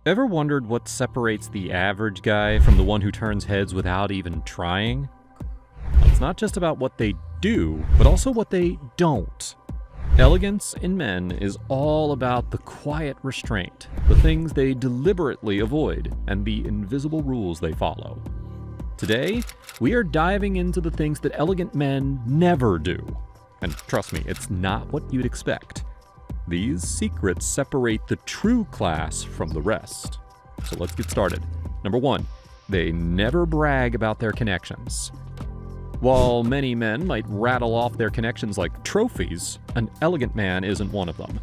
Ever wondered what separates the average guy from the one who turns heads without even trying? It's not just about what they do, but also what they don't. Elegance in men is all about the quiet restraint, the things they deliberately avoid, and the invisible rules they follow. Today, we are diving into the things that elegant men never do. And trust me, it's not what you'd expect. These secrets separate the true class from the rest. So let's get started. Number 1, they never brag about their connections. While many men might rattle off their connections like trophies, an elegant man isn't one of them.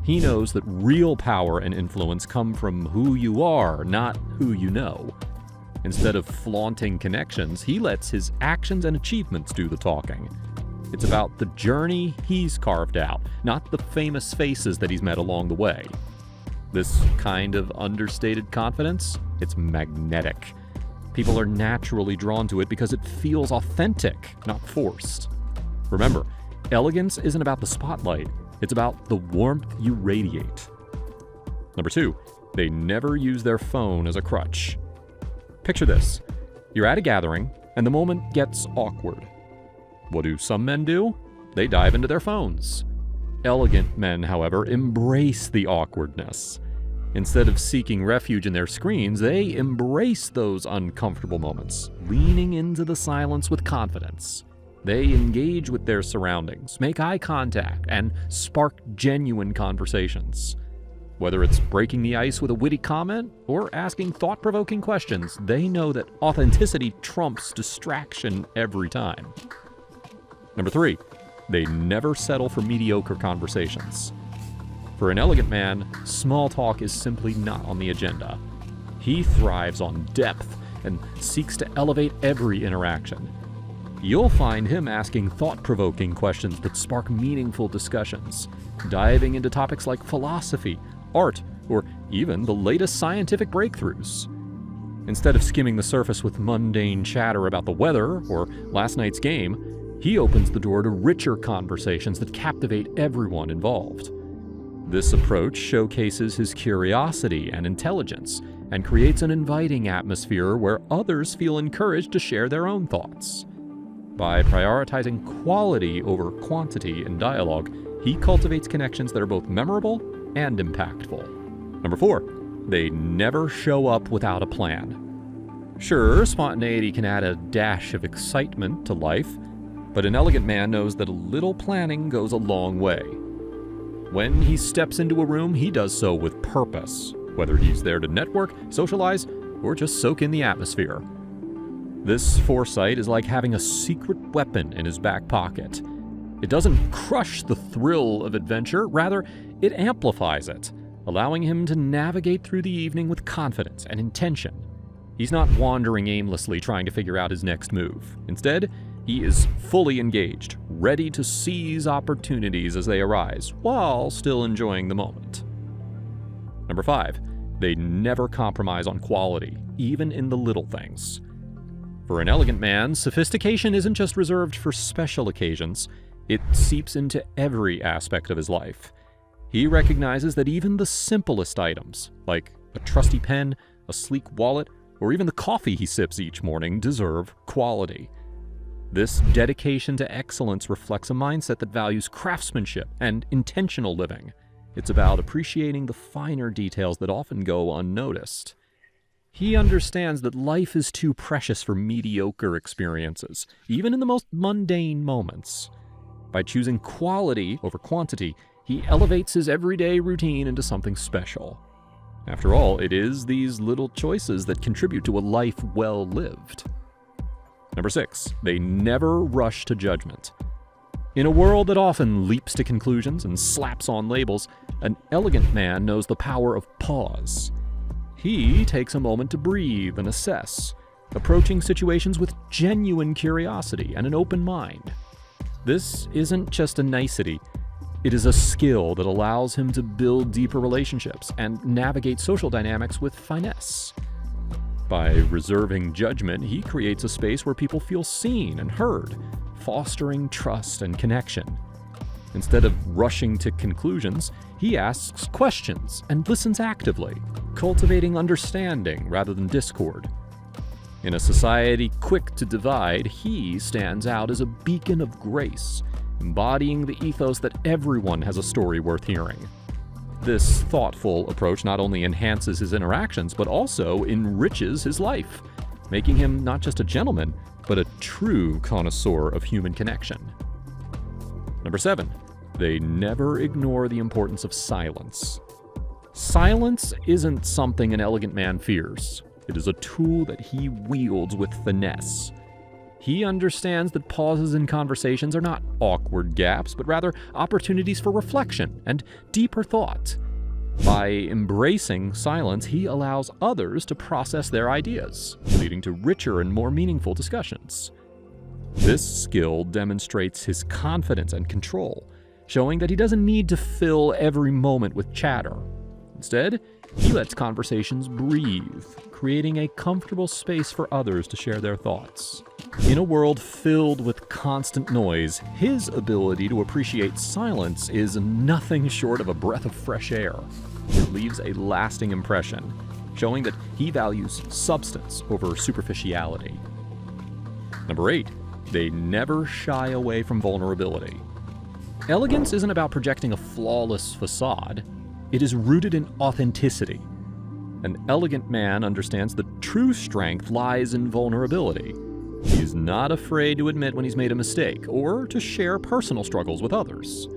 He knows that real power and influence come from who you are, not who you know. Instead of flaunting connections, he lets his actions and achievements do the talking. It's about the journey he's carved out, not the famous faces that he's met along the way. This kind of understated confidence, it's magnetic. People are naturally drawn to it because it feels authentic, not forced. Remember, elegance isn't about the spotlight, it's about the warmth you radiate. Number 2, they never use their phone as a crutch. Picture this. You're at a gathering, and the moment gets awkward. What do some men do? They dive into their phones. Elegant men, however, embrace the awkwardness. Instead of seeking refuge in their screens, they embrace those uncomfortable moments, leaning into the silence with confidence. They engage with their surroundings, make eye contact, and spark genuine conversations. Whether it's breaking the ice with a witty comment or asking thought-provoking questions, they know that authenticity trumps distraction every time. Number 3, they never settle for mediocre conversations. For an elegant man, small talk is simply not on the agenda. He thrives on depth and seeks to elevate every interaction. You'll find him asking thought-provoking questions that spark meaningful discussions, diving into topics like philosophy, art, or even the latest scientific breakthroughs. Instead of skimming the surface with mundane chatter about the weather or last night's game, he opens the door to richer conversations that captivate everyone involved. This approach showcases his curiosity and intelligence and creates an inviting atmosphere where others feel encouraged to share their own thoughts. By prioritizing quality over quantity in dialogue, he cultivates connections that are both memorable and impactful. Number 4, they never show up without a plan. Sure, spontaneity can add a dash of excitement to life, but an elegant man knows that a little planning goes a long way. When he steps into a room, he does so with purpose, whether he's there to network, socialize, or just soak in the atmosphere. This foresight is like having a secret weapon in his back pocket. It doesn't crush the thrill of adventure, rather, it amplifies it, allowing him to navigate through the evening with confidence and intention. He's not wandering aimlessly trying to figure out his next move. Instead, he is fully engaged, ready to seize opportunities as they arise, while still enjoying the moment. Number 5, they never compromise on quality, even in the little things. For an elegant man, sophistication isn't just reserved for special occasions, it seeps into every aspect of his life. He recognizes that even the simplest items, like a trusty pen, a sleek wallet, or even the coffee he sips each morning, deserve quality. This dedication to excellence reflects a mindset that values craftsmanship and intentional living. It's about appreciating the finer details that often go unnoticed. He understands that life is too precious for mediocre experiences, even in the most mundane moments. By choosing quality over quantity, he elevates his everyday routine into something special. After all, it is these little choices that contribute to a life well lived. Number 6, they never rush to judgment. In a world that often leaps to conclusions and slaps on labels, an elegant man knows the power of pause. He takes a moment to breathe and assess, approaching situations with genuine curiosity and an open mind. This isn't just a nicety, it is a skill that allows him to build deeper relationships and navigate social dynamics with finesse. By reserving judgment, he creates a space where people feel seen and heard, fostering trust and connection. Instead of rushing to conclusions, He asks questions and listens actively, cultivating understanding rather than discord. In a society quick to divide, he stands out as a beacon of grace, embodying the ethos that everyone has a story worth hearing. This thoughtful approach not only enhances his interactions, but also enriches his life, making him not just a gentleman, but a true connoisseur of human connection. Number 7. They never ignore the importance of silence. Silence isn't something an elegant man fears. It is a tool that he wields with finesse. He understands that pauses in conversations are not awkward gaps, but rather opportunities for reflection and deeper thought. By embracing silence, he allows others to process their ideas, leading to richer and more meaningful discussions. This skill demonstrates his confidence and control, showing that he doesn't need to fill every moment with chatter. Instead, he lets conversations breathe, creating a comfortable space for others to share their thoughts. In a world filled with constant noise, his ability to appreciate silence is nothing short of a breath of fresh air. It leaves a lasting impression, showing that he values substance over superficiality. Number 8. They never shy away from vulnerability. Elegance isn't about projecting a flawless facade. It is rooted in authenticity. An elegant man understands that true strength lies in vulnerability. He's not afraid to admit when he's made a mistake or to share personal struggles with others.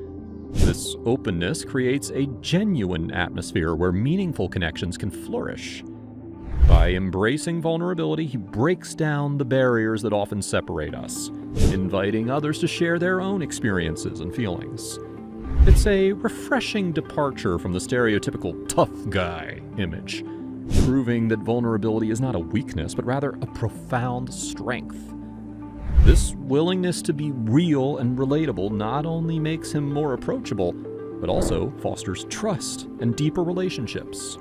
This openness creates a genuine atmosphere where meaningful connections can flourish. By embracing vulnerability, he breaks down the barriers that often separate us, inviting others to share their own experiences and feelings. It's a refreshing departure from the stereotypical tough guy image, proving that vulnerability is not a weakness, but rather a profound strength. This willingness to be real and relatable not only makes him more approachable, but also fosters trust and deeper relationships.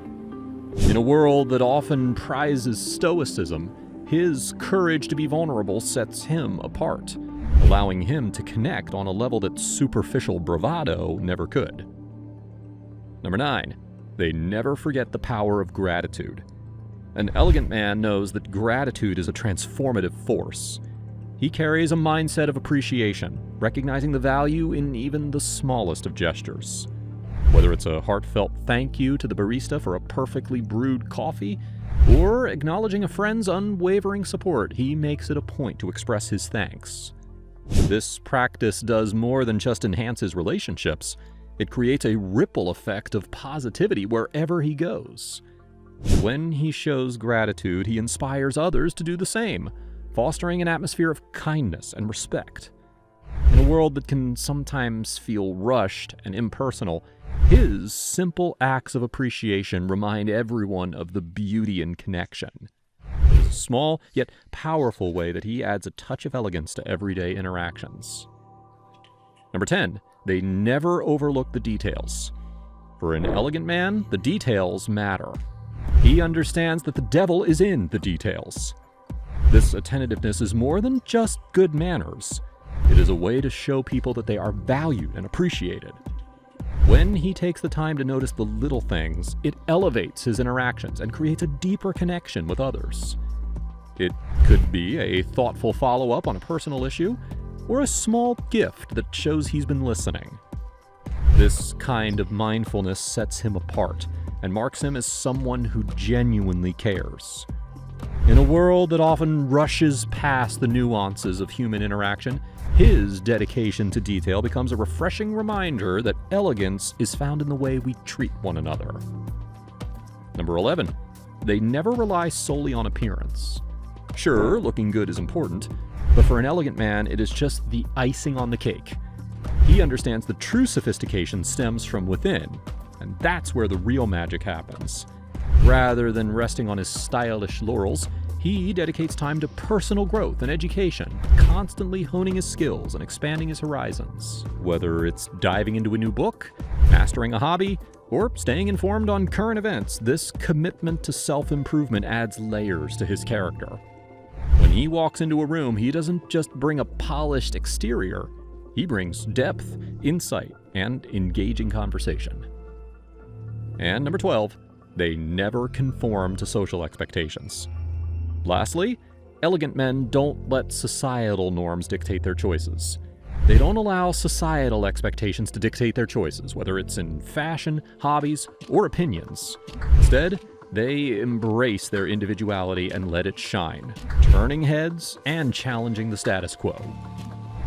In a world that often prizes stoicism, his courage to be vulnerable sets him apart, allowing him to connect on a level that superficial bravado never could. Number 9. They never forget the power of gratitude. An elegant man knows that gratitude is a transformative force. He carries a mindset of appreciation, recognizing the value in even the smallest of gestures. Whether it's a heartfelt thank you to the barista for a perfectly brewed coffee, or acknowledging a friend's unwavering support, he makes it a point to express his thanks. This practice does more than just enhance his relationships. It creates a ripple effect of positivity wherever he goes. When he shows gratitude, he inspires others to do the same, fostering an atmosphere of kindness and respect. In a world that can sometimes feel rushed and impersonal, his simple acts of appreciation remind everyone of the beauty in connection. It's a small yet powerful way that he adds a touch of elegance to everyday interactions. Number 10. They never overlook the details. For an elegant man, the details matter. He understands that the devil is in the details. This attentiveness is more than just good manners. It is a way to show people that they are valued and appreciated. When he takes the time to notice the little things, it elevates his interactions and creates a deeper connection with others. It could be a thoughtful follow-up on a personal issue, or a small gift that shows he's been listening. This kind of mindfulness sets him apart and marks him as someone who genuinely cares. In a world that often rushes past the nuances of human interaction, his dedication to detail becomes a refreshing reminder that elegance is found in the way we treat one another. Number 11. They never rely solely on appearance. Sure, looking good is important, but for an elegant man, it is just the icing on the cake. He understands the true sophistication stems from within, and that's where the real magic happens. Rather than resting on his stylish laurels, he dedicates time to personal growth and education, constantly honing his skills and expanding his horizons. Whether it's diving into a new book, mastering a hobby, or staying informed on current events, this commitment to self-improvement adds layers to his character. When he walks into a room, he doesn't just bring a polished exterior. He brings depth, insight, and engaging conversation. And number 12, they never conform to social expectations. Lastly, elegant men don't let societal norms dictate their choices. They don't allow societal expectations to dictate their choices, whether it's in fashion, hobbies, or opinions. Instead, they embrace their individuality and let it shine, turning heads and challenging the status quo.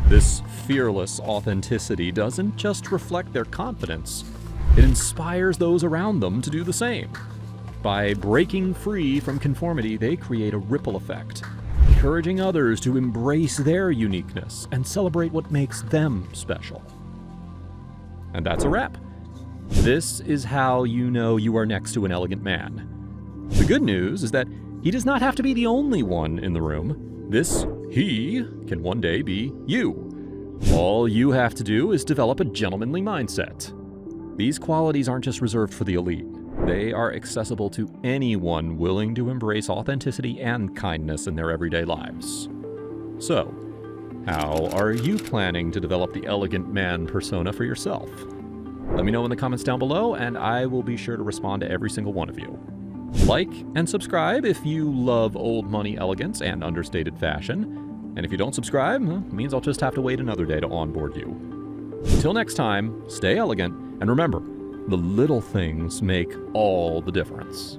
This fearless authenticity doesn't just reflect their confidence, it inspires those around them to do the same. By breaking free from conformity, they create a ripple effect, encouraging others to embrace their uniqueness and celebrate what makes them special. And that's a wrap. This is how you know you are next to an elegant man. The good news is that he does not have to be the only one in the room. This he can one day be you. All you have to do is develop a gentlemanly mindset. These qualities aren't just reserved for the elite. They are accessible to anyone willing to embrace authenticity and kindness in their everyday lives. So, how are you planning to develop the elegant man persona for yourself? Let me know in the comments down below, and I will be sure to respond to every single one of you. Like and subscribe if you love old money elegance and understated fashion. And if you don't subscribe, it means I'll just have to wait another day to onboard you. Until next time, stay elegant, and remember, the little things make all the difference.